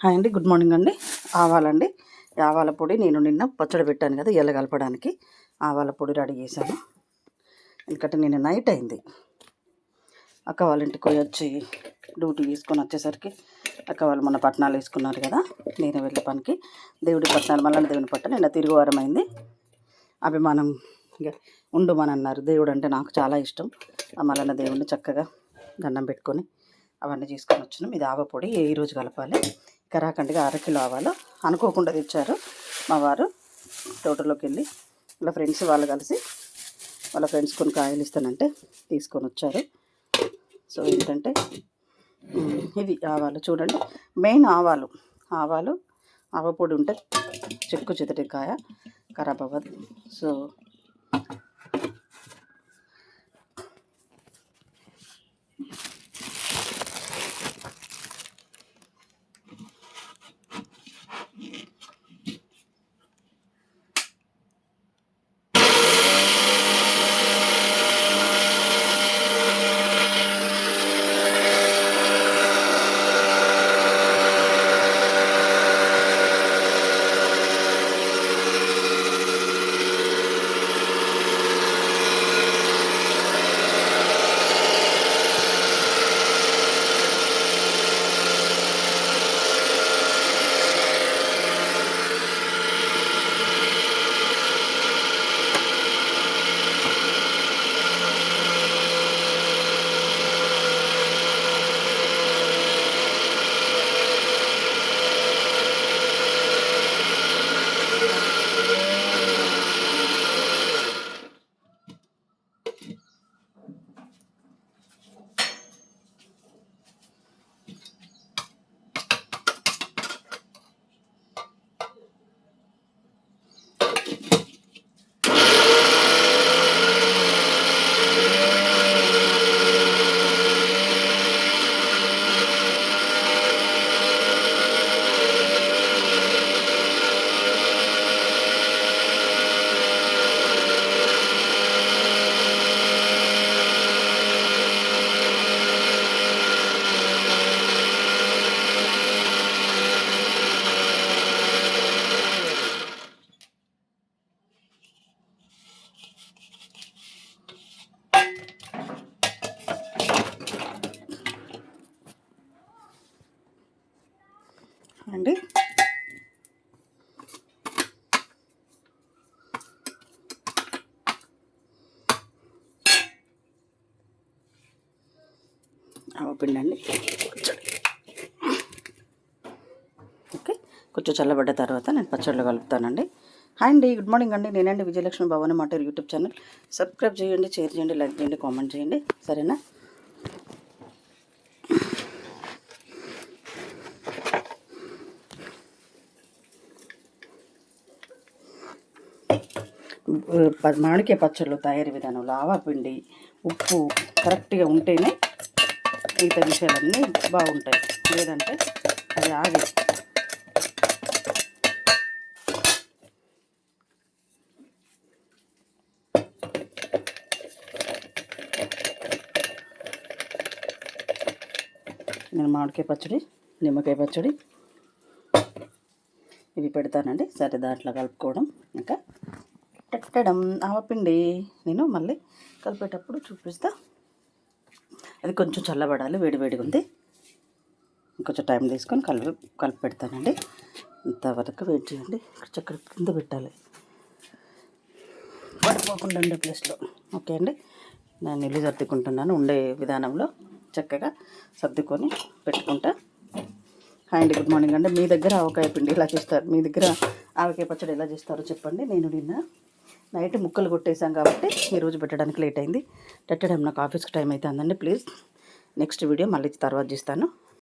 Hi అండి, good morning అండి. ఆవాలండి, ఆవాల పొడి నేను నిన్న పచ్చడి పెట్టాను కదా ఎల్ల కలపడానికి. ఆవాల పొడి రెడీ చేశాను. ఎందుకంటే నేను నైట్ అయింది, అక్క వాళ్ళ ఇంటికి పోయి వచ్చి డ్యూటీ తీసుకొని వచ్చేసరికి అక్క వాళ్ళు మొన్న పట్టణాలు వేసుకున్నారు కదా, నేను వెళ్ళే పనికి దేవుడి పట్టణాలు మళ్ళీ దేవుని పట్ట నిన్న తిరుగువారం అయింది. అభిమానం ఇక ఉండమని అన్నారు. దేవుడు అంటే నాకు చాలా ఇష్టం. ఆ మల్లన్న దేవుడిని చక్కగా దండం పెట్టుకొని అవన్నీ చేసుకొని వచ్చినాం. ఇది ఆవ పొడి ఈరోజు కలపాలి. కరాకండిగా 1/2 కిలో ఆవాలు అనుకోకుండా తెచ్చారు మా వారు. తోటలోకి వెళ్ళి వాళ్ళ ఫ్రెండ్స్ వాళ్ళు కలిసి వాళ్ళ ఫ్రెండ్స్ కొన్ని కాయలు ఇస్తానంటే తీసుకొని వచ్చారు. సో ఏంటంటే ఇది ఆవాలు చూడండి, మెయిన్ ఆవాలు ఆవ పొడి ఉంటే చెక్కు చెదటికాయ ఖరాబ్ అవ్వదు. సో అండి ఆవపిండి అండి. ఓకే, కొంచెం చల్లబడ్డ తర్వాత నేను పచ్చళ్ళు కలుపుతానండి. హాయ్ అండి, గుడ్ మార్నింగ్ అండి. నేనండి విజయలక్ష్మి భవాని మాట యూట్యూబ్ ఛానల్. సబ్స్క్రైబ్ చేయండి, షేర్ చేయండి, లైక్ చేయండి, కామెంట్ చేయండి, సరేనా? మామిడికాయ పచ్చళ్ళు తయారీ విధానంలో ఆవాపిండి, ఉప్పు కరెక్ట్గా ఉంటేనే మిగతా విషయాలన్నీ బాగుంటాయి. లేదంటే అది ఆగి నేను మామిడికాయ పచ్చడి, నిమ్మకాయ పచ్చడి ఇవి పెడతానండి. సరే, దాంట్లో కలుపుకోవడం ఇంకా పెట్టడం. ఆవపిండి నేను మళ్ళీ కలిపేటప్పుడు చూపిస్తా. అది కొంచెం చల్లబడాలి, వేడివేడిగా ఉంది. ఇంకొంచెం టైం తీసుకొని కలిపి పెడతానండి. ఇంతవరకు వెయిట్ చేయండి. చక్కెర కింద పెట్టాలి, పడిపోకుండా ఉండే ప్లేస్లో. ఓకే అండి, నేను ఇల్లు సర్దుకుంటున్నాను. ఉండే విధానంలో చక్కగా సర్దుకొని పెట్టుకుంటా. హాయ్ అండి, గుడ్ మార్నింగ్ అండి. మీ దగ్గర ఆవకాయ పిండి ఎలా చేస్తారు? మీ దగ్గర ఆవకాయ పచ్చడి ఎలా చేస్తారో చెప్పండి. నేను నిన్న నైట్ ముక్కలు కొట్టేసాం కాబట్టి ఈరోజు పెట్టడానికి లేట్ అయింది. పెట్టడం నాకు ఆఫీస్కి టైం అవుతుందండి. ప్లీజ్ నెక్స్ట్ వీడియో మళ్ళీ తర్వాత చేస్తాను.